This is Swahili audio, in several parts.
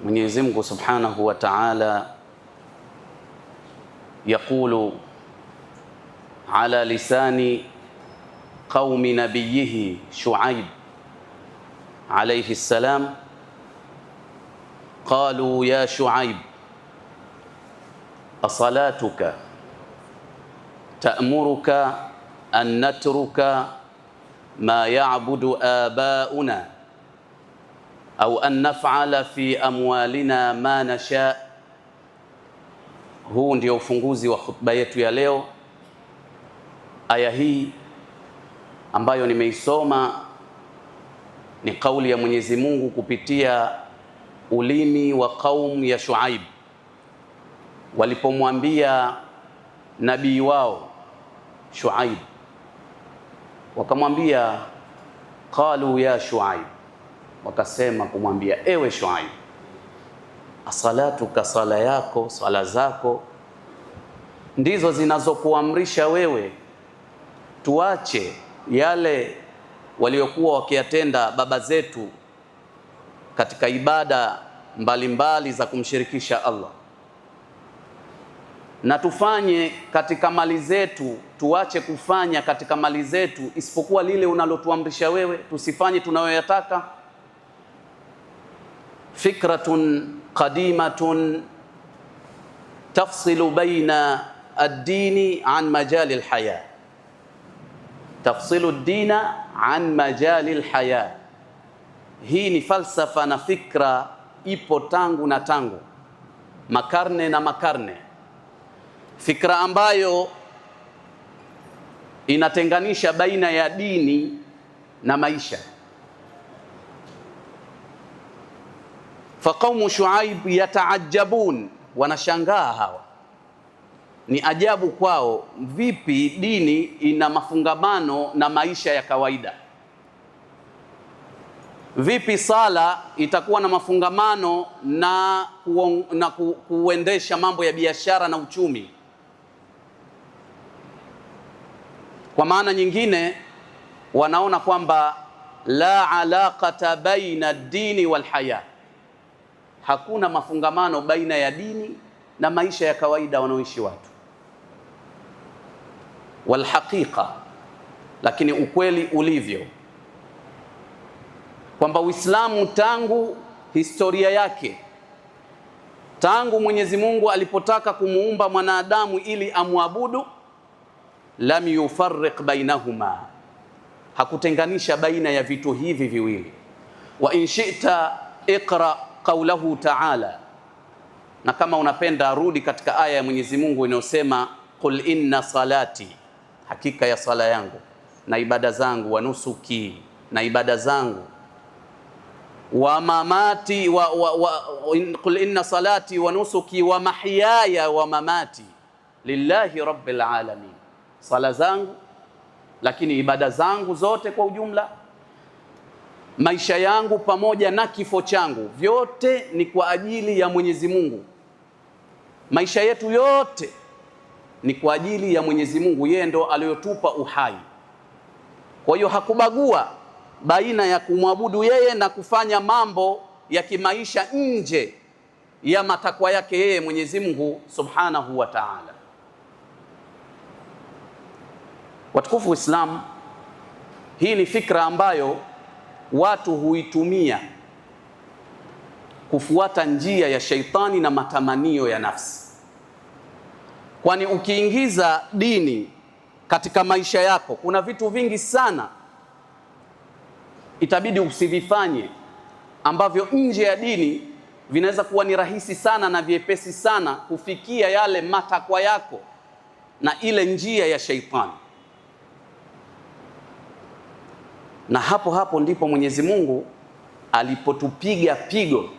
Mwenyezi Mungu Subhanahu wa Ta'ala yaqulu ala lisani qaumi nabiyhi Shuaib alayhi salam, qalu ya Shuaib asalatuka ta'muruka an natruka ma ya'budu abauna au an naf'ala fi amwalina ma nasha. Huu ndio ufunguzi wa khutba yetu ya leo. Aya hii ambayo nimeisoma ni kauli ya Mwenyezi Mungu kupitia ulimi wa kaum ya Shuaib walipomwambia nabii wao Shuaib, wakamwambia qalu ya Shuaib, wakasema kumwambia ewe Shuaib, asalatuka, sala yako, sala zako ndizo zinazokuamrisha wewe tuache yale waliokuwa wakiyatenda baba zetu katika ibada mbalimbali za kumshirikisha Allah, na tufanye katika mali zetu, tuache kufanya katika mali zetu isipokuwa lile unalotuamrisha wewe, tusifanye tunayoyataka. Fikratun qadimatun tafsilu baina ad-dini an majali al-haya, tafsilu ad-dina an majali al-haya. Hii ni falsafa na fikra ipo tangu na tangu, makarne na makarne, fikra ambayo inatenganisha baina ya dini na maisha. Faqaumu Shuaib yataajabun, wanashangaa hawa, ni ajabu kwao, vipi dini ina mafungamano na maisha ya kawaida? Vipi sala itakuwa na mafungamano na kuendesha mambo ya biashara na uchumi? Kwa maana nyingine wanaona kwamba la alaqata baina ad-dini wal haya, hakuna mafungamano baina ya dini na maisha ya kawaida wanaoishi watu. Wal haqiqa, lakini ukweli ulivyo kwamba Uislamu tangu historia yake, tangu Mwenyezi Mungu alipotaka kumuumba mwanadamu ili amwabudu, lam yufarriq bainahuma, hakutenganisha baina ya vitu hivi viwili. Wa in shi'ta iqra qawlahu ta'ala, na kama unapenda rudi katika aya ya Mwenyezi Mungu inayosema qul inna salati, hakika ya sala yangu na ibada zangu, wa nusuki, na ibada zangu, wa mamati qul inna salati wa nusuki wa mahyaya wa mamati lillahi rabbil alamin, sala zangu lakini ibada zangu zote kwa ujumla, maisha yangu pamoja na kifo changu, vyote ni kwa ajili ya Mwenyezi Mungu. Maisha yetu yote ni kwa ajili ya Mwenyezi Mungu, yeye ndo aliyotupa uhai. Kwa hiyo hakubagua baina ya kumwabudu yeye na kufanya mambo ya kimaisha nje ya matakwa yake yeye Mwenyezi Mungu Subhanahu wa Ta'ala. Watukufu Uislamu, hii ni fikra ambayo watu huitumia kufuata njia ya shaitani na matamanio ya nafsi. Kwani ukiingiza dini katika maisha yako, kuna vitu vingi sana itabidi usivifanye ambavyo nje ya dini vinaweza kuwa ni rahisi sana na vyepesi sana kufikia yale matakwa yako na ile njia ya shaitani. Na hapo ndipo Mwenyezi Mungu alipotupiga pigo,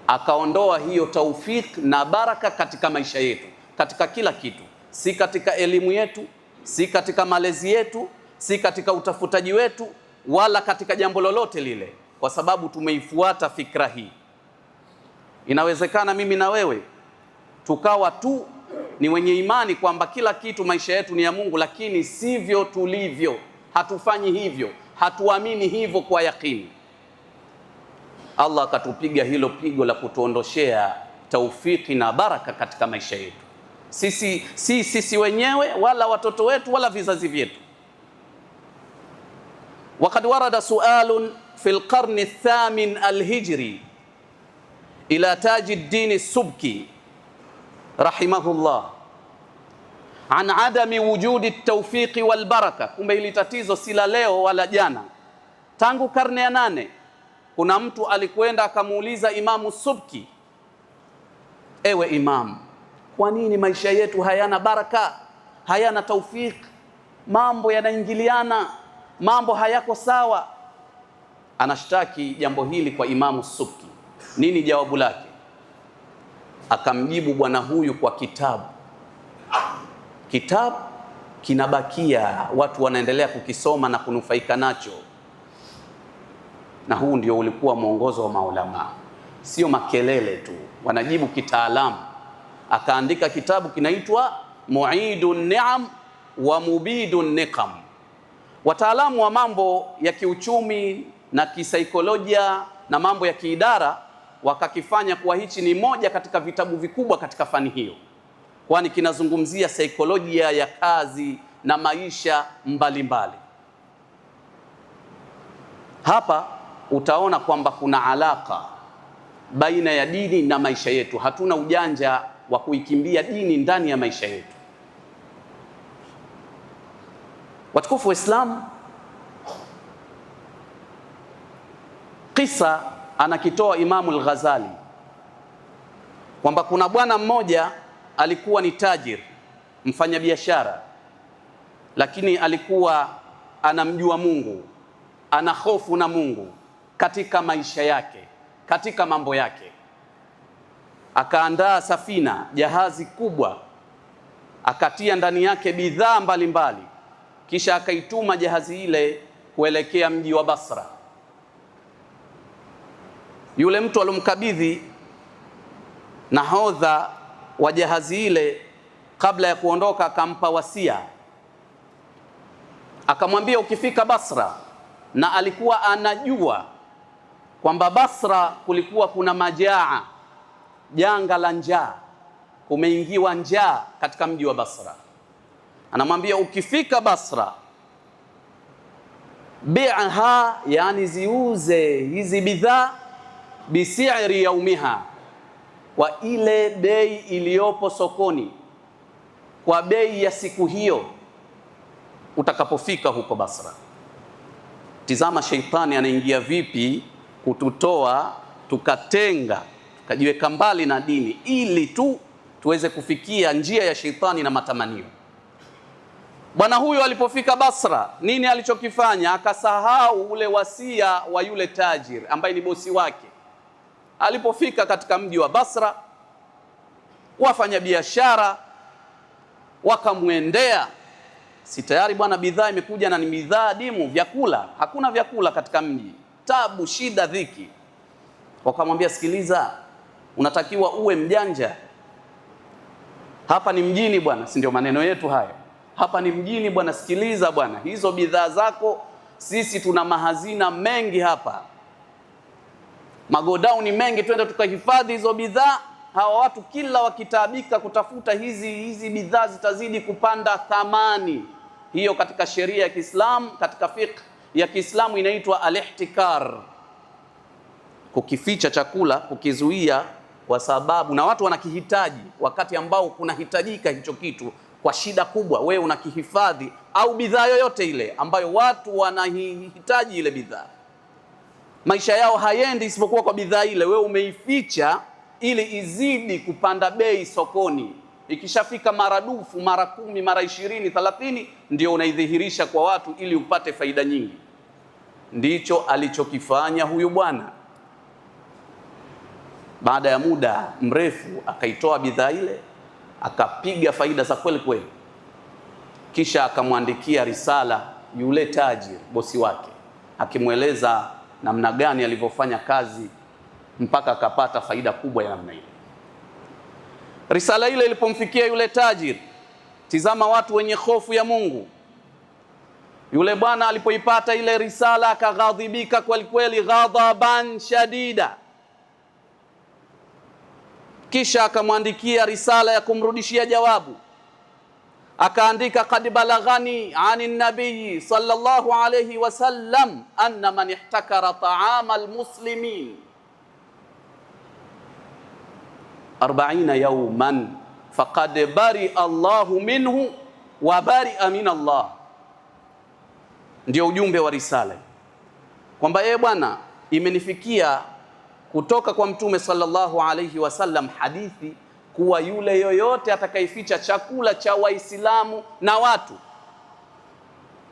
akaondoa hiyo taufik na baraka katika maisha yetu, katika kila kitu, si katika elimu yetu, si katika malezi yetu, si katika utafutaji wetu, wala katika jambo lolote lile, kwa sababu tumeifuata fikra hii. Inawezekana mimi na wewe tukawa tu ni wenye imani kwamba kila kitu maisha yetu ni ya Mungu, lakini sivyo tulivyo. Hatufanyi hivyo, hatuamini hivyo kwa yakini. Allah akatupiga hilo pigo la kutuondoshea taufiki na baraka katika maisha yetu, sisi wenyewe wala watoto wetu wala vizazi vyetu. Waqad warada sualun fi alqarni athamin alhijri ila Tajuddin as-Subki rahimahullah an adami wujudi at-tawfiqi wal baraka. Kumbe hili tatizo si la leo wala jana, tangu karne ya 8 kuna mtu alikwenda akamuuliza Imamu Subki, ewe Imam, kwa nini maisha yetu hayana baraka, hayana taufik, mambo yanaingiliana, mambo hayako sawa? Anashtaki jambo hili kwa Imamu Subki. Nini jawabu lake? Akamjibu bwana huyu kwa kitabu kinabakia, watu wanaendelea kukisoma na kunufaika nacho, na huu ndio ulikuwa mwongozo wa maulama, sio makelele tu, wanajibu kitaalamu. Akaandika kitabu kinaitwa Mu'idun Ni'am wa Mubidun Niqam. Wataalamu wa mambo ya kiuchumi na kisaikolojia na mambo ya kiidara wakakifanya kuwa hichi ni moja katika vitabu vikubwa katika fani hiyo, kwani kinazungumzia saikolojia ya kazi na maisha mbalimbali. Hapa utaona kwamba kuna alaka baina ya dini na maisha yetu. Hatuna ujanja wa kuikimbia dini ndani ya maisha yetu. Watukufu wa Islam, kisa anakitoa Imamu al-Ghazali kwamba kuna bwana mmoja alikuwa ni tajir, mfanyabiashara, lakini alikuwa anamjua Mungu, ana hofu na Mungu katika maisha yake, katika mambo yake. Akaandaa safina, jahazi kubwa, akatia ndani yake bidhaa mbalimbali, kisha akaituma jahazi ile kuelekea mji wa Basra. Yule mtu alomkabidhi nahodha wa jahazi ile, kabla ya kuondoka akampa wasia, akamwambia ukifika Basra, na alikuwa anajua kwamba Basra kulikuwa kuna majaa, janga la njaa, kumeingiwa njaa katika mji wa Basra. Anamwambia ukifika Basra, bi'aha, yani ziuze hizi bidhaa, bisi'ri yaumiha, kwa ile bei iliyopo sokoni, kwa bei ya siku hiyo utakapofika huko Basra. Tizama sheitani anaingia vipi kututoa tukatenga, tukajiweka mbali na dini, ili tu tuweze kufikia njia ya sheitani na matamanio. Bwana huyu alipofika Basra, nini alichokifanya? Akasahau ule wasia wa yule tajir ambaye ni bosi wake. Alipofika katika mji wa Basra, wafanya biashara wakamwendea, si tayari bwana bidhaa imekuja na ni bidhaa adimu, vyakula, hakuna vyakula katika mji, tabu, shida, dhiki. Wakamwambia, sikiliza, unatakiwa uwe mjanja, hapa ni mjini bwana, si ndio maneno yetu hayo, hapa ni mjini bwana, sikiliza bwana, hizo bidhaa zako sisi tuna mahazina mengi hapa, magodauni mengi, twende tukahifadhi hizo bidhaa. Hawa watu kila wakitaabika kutafuta hizi bidhaa zitazidi kupanda thamani. Hiyo katika sheria ya Kiislamu, katika fiqh ya Kiislamu inaitwa al-ihtikar, kukificha chakula, kukizuia kwa sababu na watu wanakihitaji wakati ambao kunahitajika hicho kitu kwa shida kubwa, wewe unakihifadhi, au bidhaa yoyote ile ambayo watu wanahitaji ile bidhaa, maisha yao hayendi isipokuwa kwa bidhaa ile, wewe umeificha ili izidi kupanda bei sokoni. Ikishafika maradufu, mara 10, mara 20, 30, ndio unaidhihirisha kwa watu ili upate faida nyingi. Ndicho alichokifanya huyu bwana. Baada ya muda mrefu akaitoa bidhaa ile, akapiga faida za kweli kweli, kisha akamwandikia risala yule tajir, bosi wake, akimweleza namna gani alivyofanya kazi mpaka akapata faida kubwa ya namna ile. Risala ile ilipomfikia yule tajir, tizama watu wenye hofu ya Mungu, Yule bwana alipoipata ile risala akaghadhibika kweli kweli, ghadhaban shadida, kisha akamwandikia risala ya kumrudishia jawabu. Akaandika, qad balaghani ani nabii sallallahu alayhi wasallam anna man ihtakara ta'ama almuslimin 40 yawman faqad bari Allahu minhu wa bari'a min Allah. Ndio ujumbe wa risala, kwamba bwana, imenifikia kutoka kwa Mtume sallallahu alayhi wasallam hadithi kuwa yule yoyote atakayeficha chakula cha Waislamu na watu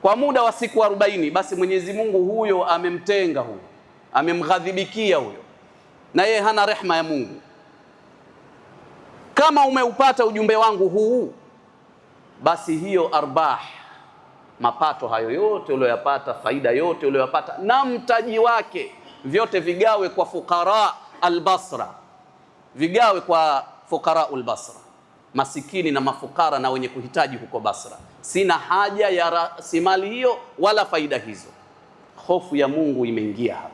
kwa muda wa siku 40, basi Mwenyezi Mungu huyo amemtenga, huyo amemghadhibikia huyo, na yeye hana rehma ya Mungu. Kama umeupata ujumbe wangu huu, basi hiyo arbah, mapato hayo yote uliyopata, faida yote uliyopata na mtaji wake, vyote vigawe kwa fuqara al-Basra, vigawe kwa fuqara al-Basra, masikini na mafukara na wenye kuhitaji huko Basra. Sina haja ya rasimali hiyo wala faida hizo. Hofu ya Mungu imeingia hapa,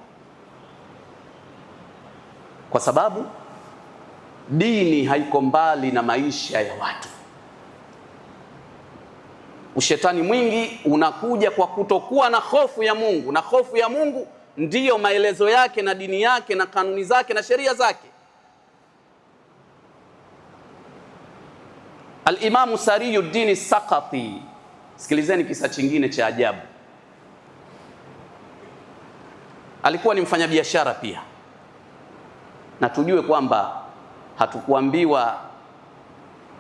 kwa sababu dini haiko mbali na maisha ya watu. Ushetani mwingi unakuja kwa kutokuwa na hofu ya Mungu, na hofu ya Mungu ndiyo maelezo yake na dini yake na kanuni zake na sheria zake. Al-Imamu Sariyuddin Saqati, sikilizeni kisa chingine cha ajabu. Alikuwa ni mfanyabiashara pia, na tujue kwamba hatukuambiwa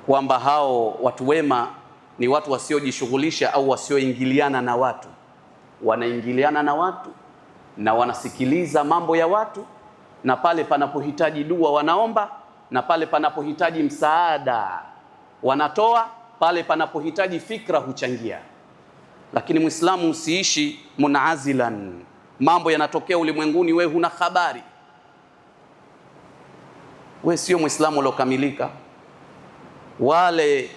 kwamba hao watu wema ni watu wasiojishughulisha au wasioingiliana na watu. Wanaingiliana na watu na wanasikiliza mambo ya watu, na pale panapohitaji dua wanaomba, na pale panapohitaji msaada wanatoa, pale panapohitaji fikra huchangia. Lakini Muislamu usiishi munazilan, mambo yanatokea ulimwenguni, we huna habari. We sio Muislamu uliokamilika. Wale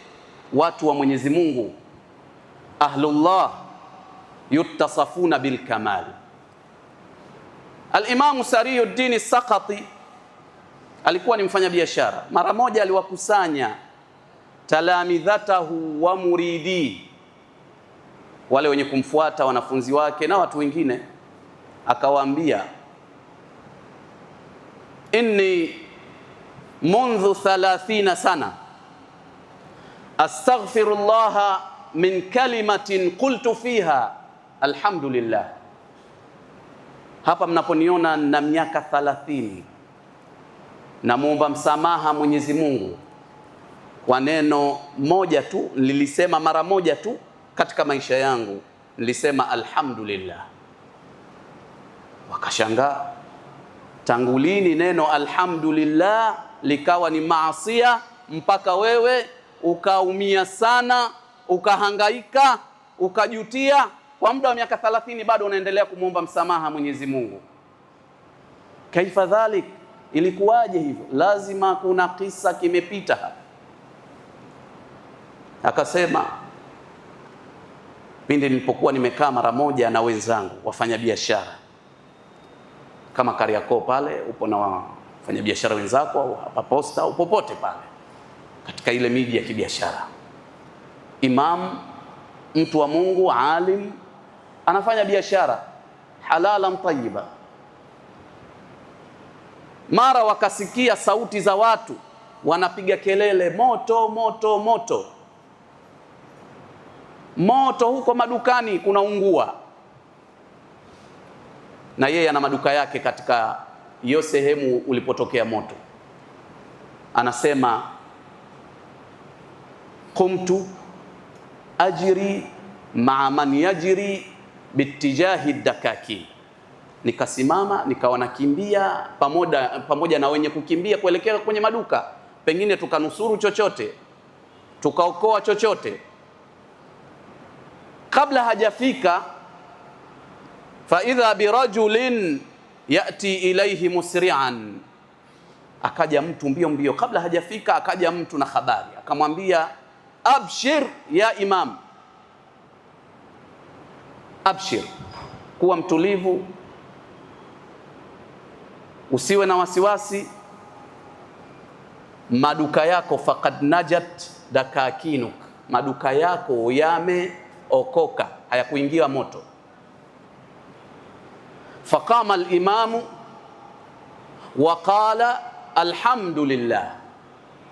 watu wa Mwenyezi Mungu ahlullah yuttasafuna bil kamal. Al-Imamu Sariyuddin Saqati alikuwa ni mfanyabiashara. Mara moja aliwakusanya talamidhatahu wa muridi, wale wenye kumfuata, wanafunzi wake na watu wengine, akawaambia, inni mundhu 30 sana astaghfirullaha min kalimatin qultu fiha alhamdulillah. Hapa mnaponiona na miaka 30 namuomba msamaha Mwenyezi Mungu kwa neno moja tu, nilisema mara moja tu katika maisha yangu, nilisema alhamdulillah. Wakashangaa, tangu lini neno alhamdulillah likawa ni maasiya mpaka wewe ukaumia sana, ukahangaika, ukajutia kwa muda wa miaka 30 bado unaendelea kumwomba msamaha Mwenyezi Mungu? Kaifa dhalik, ilikuwaje hivyo? Lazima kuna kisa kimepita hapa. Akasema, pindi nilipokuwa nimekaa mara moja na wenzangu wafanya biashara kama Kariakoo pale, upo na wafanya biashara wenzako, au hapa Posta au popote pale katika ile miji ya kibiashara, imam, mtu wa Mungu, alim, anafanya biashara halalan tayyiba. Mara wakasikia sauti za watu wanapiga kelele, moto moto moto moto, huko madukani kunaungua. Na yeye ana maduka yake katika hiyo sehemu ulipotokea moto. Anasema, qumtu ajri ma'a man yajri bitijahi dakaki, nikasimama nikawa nakimbia pamoja na wenye kukimbia kuelekea kwenye maduka, pengine tukanusuru chochote, tukaokoa chochote. Kabla hajafika, fa idha birajulin yati ilayhi musri'an, akaja mtu mbio mbio. Kabla hajafika akaja mtu na habari, akamwambia, abshir ya imam, abshir, kuwa mtulivu, usiwe na wasiwasi. Maduka yako faqad najat dakakinuk, maduka yako yameokoka, hayakuingia moto. Faqama al-imamu wa qala alhamdulillah,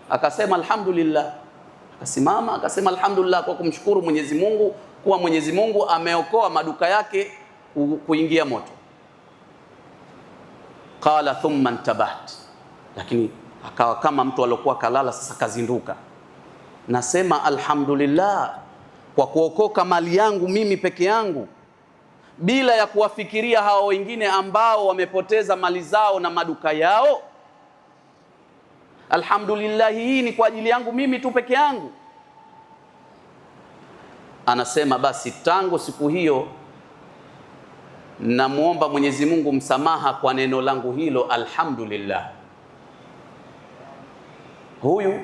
akasema alhamdulillah, akasimama akasema alhamdulillah, kwa kumshukuru Mwenyezi Mungu kuwa Mwenyezi Mungu ameokoa maduka yake kuingia moto. Qala thumma intabaht, lakini akawa kama mtu aliyokuwa kalala, sasa kazinduka. Nasema alhamdulillah kwa kuokoka mali yangu mimi peke yangu, bila ya kuwafikiria hao wengine ambao wamepoteza mali zao na maduka yao. Alhamdulillah, hii ni kwa ajili yangu mimi tu peke yangu. Anasema basi tangu siku hiyo namuomba Mwenyezi Mungu msamaha kwa neno langu hilo alhamdulillah. Huyu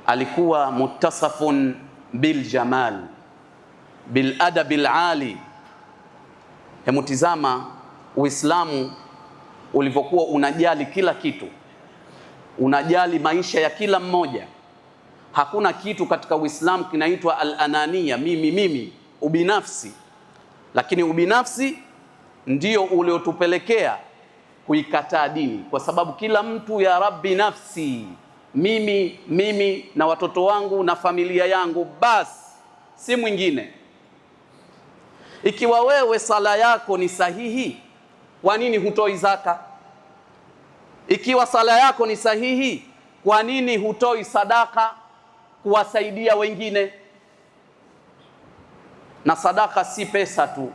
alikuwa muttasafun bil jamal bil adabil ali. Hemutizama Uislamu ulivyokuwa unajali kila kitu, unajali maisha ya kila mmoja. Hakuna kitu katika Uislamu kinaitwa al-anania, mimi, ubinafsi. Lakini ubinafsi ndio uliotupelekea kuikataa dini, kwa sababu kila mtu ya rabbi nafsi, mimi na watoto wangu na familia yangu, basi si mwingine. Ikiwa wewe sala yako ni sahihi, kwa nini hutoi zaka? Ikiwa sala yako ni sahihi, kwa nini hutoi sadaka kuwasaidia wengine? Na sadaka si pesa tu,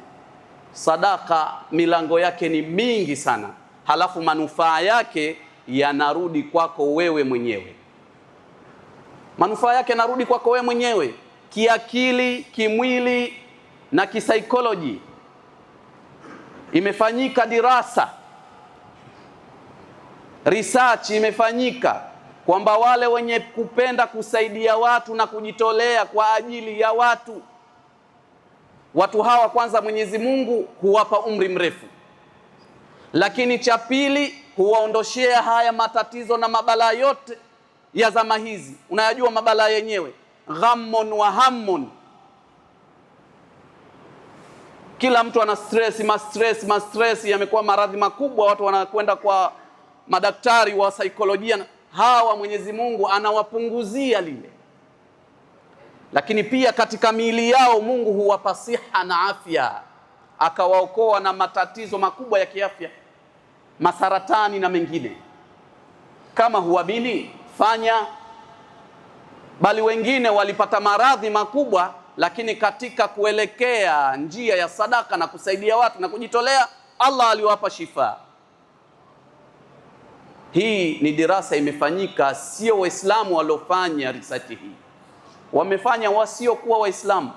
sadaka milango yake ni mingi sana, halafu manufaa yake yanarudi kwako wewe mwenyewe. Manufaa yake yanarudi kwako wewe mwenyewe, kiakili, kimwili na kisaikolojia. Imefanyika dirasa, research imefanyika kwamba wale wenye kupenda kusaidia watu na kujitolea kwa ajili ya watu hawa, kwanza Mwenyezi Mungu huwapa umri mrefu, lakini cha pili huwaondoshea haya matatizo na mabalaa yote ya zama hizi. Unayajua mabalaa yenyewe, ghammun wa hammun. Kila mtu ana stress yamekuwa maradhi makubwa, watu wanakwenda kwa madaktari wa saikolojia. Hawa Mwenyezi Mungu anawapunguzia lile. Lakini pia katika miili yao Mungu huwapa siha na afya, akawaokoa na matatizo makubwa ya kiafya, masaratani na mengine. Kama huamini fanya. Bali wengine walipata maradhi makubwa, lakini katika kuelekea njia ya sadaka na kusaidia watu na kujitolea, Allah aliwapa shifa. Hii ni dirasa imefanyika, sio Waislamu waliofanya research hii, wamefanya wasiokuwa Waislamu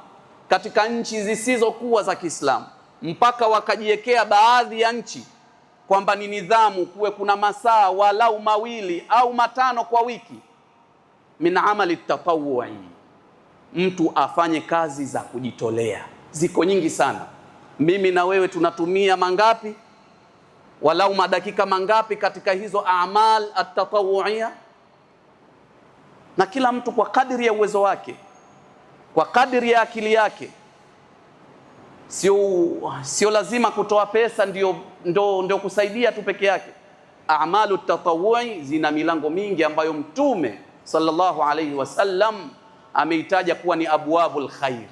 katika nchi zisizokuwa za Kiislamu, mpaka wakajiwekea baadhi ya nchi kwamba ni nidhamu kuwe kuna masaa walau 2 au 5 kwa wiki min amali tatawui, mtu afanye kazi za kujitolea. Ziko nyingi sana. Mimi na wewe tunatumia mangapi, walau madakika mangapi katika hizo amal at-tatawuia? Na kila mtu kwa kadiri ya uwezo wake, kwa kadiri ya akili yake. Sio lazima kutoa pesa ndio kusaidia tu peke yake. A'malu tatawui zina milango mingi ambayo Mtume sallallahu alayhi wasallam ameitaja kuwa ni abwabul khair.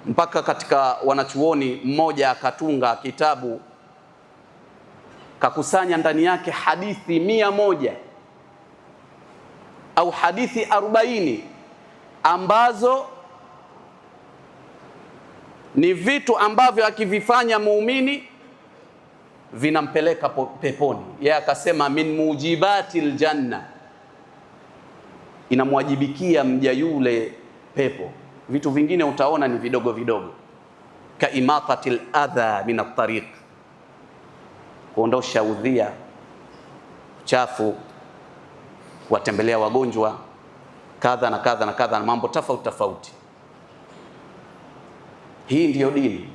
Mpaka katika wanachuoni mmoja akatunga kitabu, kakusanya ndani yake hadithi 100 au hadithi 40 ambazo ni vitu ambavyo akivifanya muumini vinampeleka peponi. Yeye akasema min mujibatil janna, inamwajibikia mja yule pepo. Vitu vingine utaona ni vidogo vidogo, ka imatatil adha min at-tariq, kuondosha udhia, uchafu, kuwatembelea wagonjwa, kadha na kadha na kadha, na mambo tofauti tofauti. Hii ndiyo dini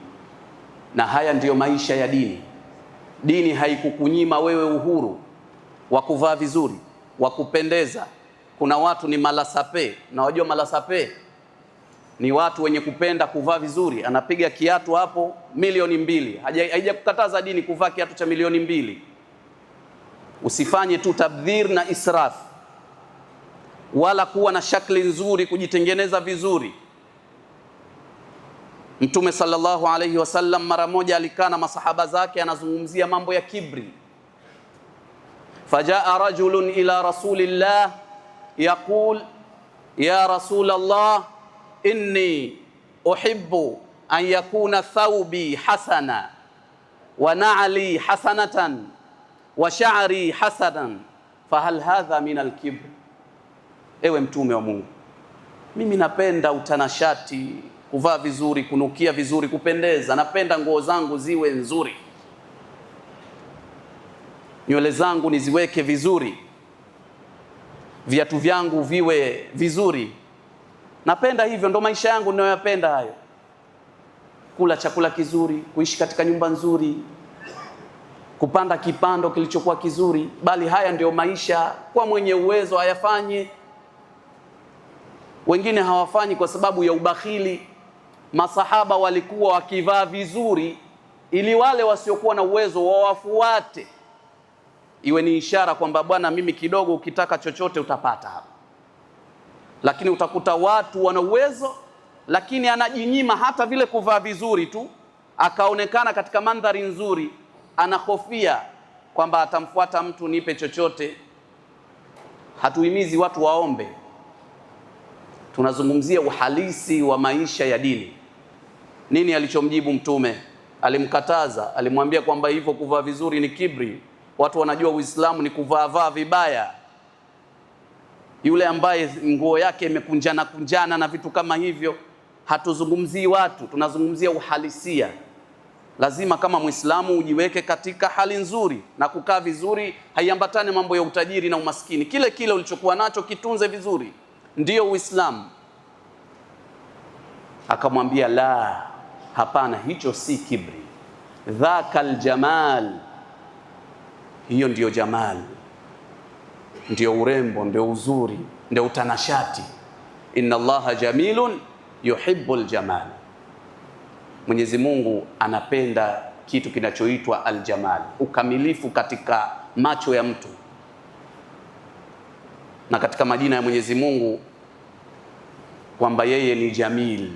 na haya ndiyo maisha ya dini. Dini haikukunyima wewe uhuru wa kuvaa vizuri, wa kupendeza. Kuna watu ni malasape, na wajua malasape ni watu wenye kupenda kuvaa vizuri, anapiga kiatu hapo milioni 2. Haijakukataza dini kuvaa kiatu cha milioni 2. Usifanye tu tabdhir na israf, wala kuwa na shakli nzuri, kujitengeneza vizuri. Mtume sallallahu alayhi wasallam mara moja alikaa na masahaba zake, anazungumzia mambo ya kibri. Fajaa rajulun ila rasulillah yaqul ya rasulallah inni uhibbu an yakuna thawbi hasana wa na'li hasanatan wa sha'ri hasanan fahal hadha min al-kibr? Ewe mtume wa Mungu, mimi napenda utanashati, kuvaa vizuri, kunukia vizuri, kupendeza. Napenda nguo zangu ziwe nzuri, nywele zangu niziweke vizuri, viatu vyangu viwe vizuri. Napenda hivyo, ndo maisha yangu ninayoyapenda hayo. Kula chakula kizuri, kuishi katika nyumba nzuri, kupanda kipando kilichokuwa kizuri. Bali haya ndio maisha kwa mwenye uwezo ayafanye. Wengine hawafanyi kwa sababu ya ubakhili. Masahaba walikuwa wakivaa vizuri ili wale wasiokuwa na uwezo wawafuate, iwe ni ishara kwamba bwana, mimi kidogo, ukitaka chochote utapata hapa. Lakini utakuta watu wana uwezo lakini anajinyima hata vile kuvaa vizuri tu, akaonekana katika mandhari nzuri, anahofia kwamba atamfuata mtu, nipe chochote. Hatuhimizi watu waombe, tunazungumzia uhalisi wa maisha ya dini. Nini alichomjibu Mtume? Alimkataza, alimwambia kwamba hivyo kuvaa vizuri ni kibri. Watu wanajua Uislamu ni kuvaa vibaya. Yule ambaye nguo yake imekunjana kunjana na vitu kama hivyo, hatuzungumzii watu, tunazungumzia uhalisia. Lazima kama Muislamu ujiweke katika hali nzuri, na kukaa vizuri haiambatane mambo ya utajiri na umaskini. Kile ulichokuwa nacho kitunze vizuri, ndiyo Uislamu. Akamwambia la, hapana, hicho si kibri. Dhakal jamal, hiyo ndiyo jamal, ndiyo urembo, ndiyo uzuri, ndiyo utanashati. Inna Allaha jamilun yuhibbul jamal. Mwenyezi Mungu anapenda kitu kinachoitwa aljamal, ukamilifu katika macho ya mtu. Na katika majina ya Mwenyezi Mungu kwamba yeye ni jamil,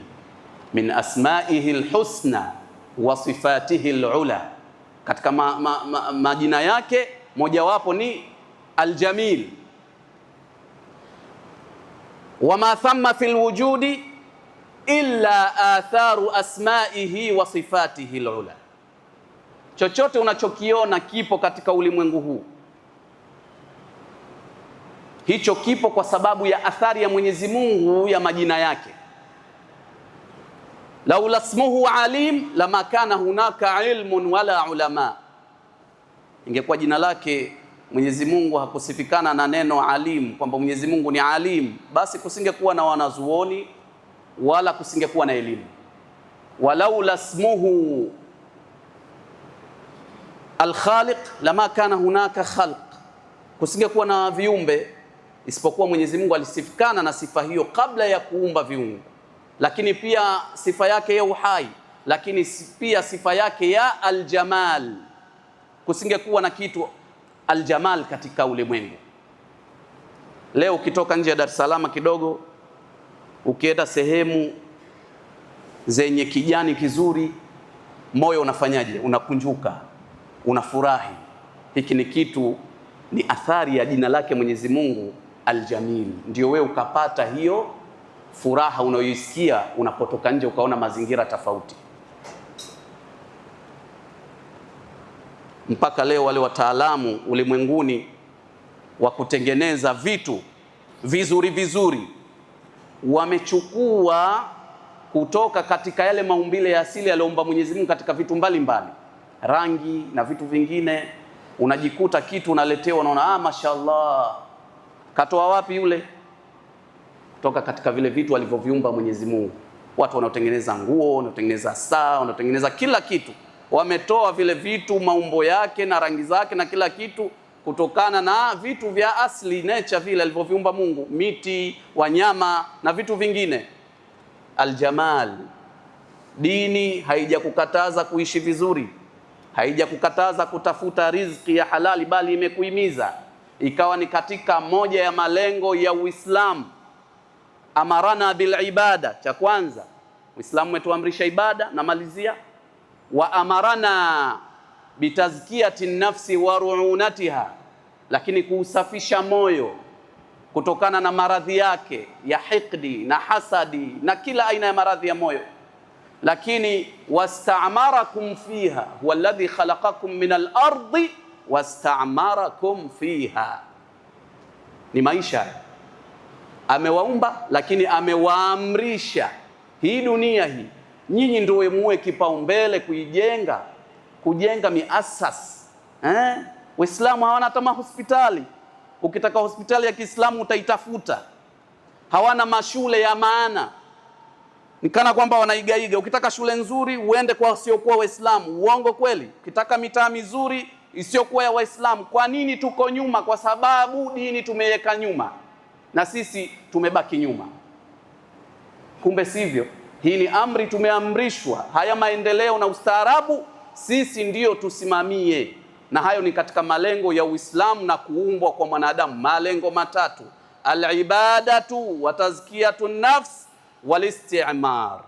min asmaihi alhusna wa sifatihi alula. Katika majina yake mojawapo ni aljamil. Wama thamma fil wujudi illa atharu asmaihi wa sifatihi alula. Chochote unachokiona kipo katika ulimwengu huu, hicho kipo kwa sababu ya athari ya Mwenyezi Mungu ya majina yake. Laula ismuhu alim lama kana hunaka ilmun wala ulama. Ingekuwa jina lake Mwenyezi Mungu hakusifikana na neno alim, kwamba Mwenyezi Mungu ni alim, basi kusingekuwa na wanazuoni wala kusingekuwa na elimu. Walaula ismuhu alkhaliq lama kana hunaka khalq, kusingekuwa na viumbe, isipokuwa Mwenyezi Mungu alisifikana na sifa hiyo kabla ya kuumba viumbe. Lakini pia sifa yake ya uhai, lakini pia sifa yake ya aljamal. Kusingekuwa na kitu aljamal katika ulimwengu. Leo ukitoka nje ya Dar es Salaam kidogo, ukienda sehemu zenye kijani kizuri, moyo unafanyaje? Unakunjuka, unafurahi. Hiki ni kitu, ni athari ya jina lake Mwenyezi Mungu aljamil. Ndio wewe ukapata hiyo furaha unayoisikia unapotoka nje ukaona mazingira tofauti. Mpaka leo wale wataalamu ulimwenguni wa kutengeneza vitu vizuri vizuri wamechukua kutoka katika yale maumbile ya asili aliyoumba Mwenyezi Mungu katika vitu mbalimbali, rangi na vitu vingine. Unajikuta kitu unaletewa, unaona mashaallah, katoa wapi yule? Kutoka katika vile vitu alivyoviumba Mwenyezi Mungu. Watu wanaotengeneza nguo, wanaotengeneza saa, wanaotengeneza kila kitu, wametoa vile vitu maumbo yake na rangi zake na kila kitu kutokana na vitu vya asili, nature, vile alivyoviumba Mungu, miti, wanyama na vitu vingine. Aljamal, dini haijakukataza kuishi vizuri, haijakukataza kutafuta riziki ya halali, bali imekuhimiza, ikawa ni katika moja ya malengo ya Uislamu. Amarana bil ibada, cha kwanza Uislamu umetuamrisha ibada, na malizia wa amarana bitazkiyati nafsi wa ruunatiha, lakini kuusafisha moyo kutokana na maradhi yake ya hikdi na hasadi na kila aina ya maradhi ya moyo. Lakini wastamarakum fiha huwa alladhi khalaqakum min al-ardi wastamarakum fiha, ni maisha amewaumba, lakini amewaamrisha hii dunia hii, nyinyi ndio muwe kipaumbele kujenga miasas. Waislamu hawana hata mahospitali. Ukitaka hospitali ya Kiislamu utaitafuta, hawana mashule ya maana, ni kana kwamba wanaigaiga. Ukitaka shule nzuri uende kwa wasiokuwa Waislamu. Uongo kweli? Ukitaka mitaa mizuri isiyokuwa ya Waislamu. Kwa nini tuko nyuma? Kwa sababu dini tumeweka nyuma na sisi tumebaki nyuma. Kumbe sivyo, hii ni amri tumeamrishwa. Haya maendeleo na ustaarabu sisi ndiyo tusimamie, na hayo ni katika malengo ya Uislamu na kuumbwa kwa mwanadamu. Malengo matatu: al-ibadatu wa tazkiyatu nafs wal istimar.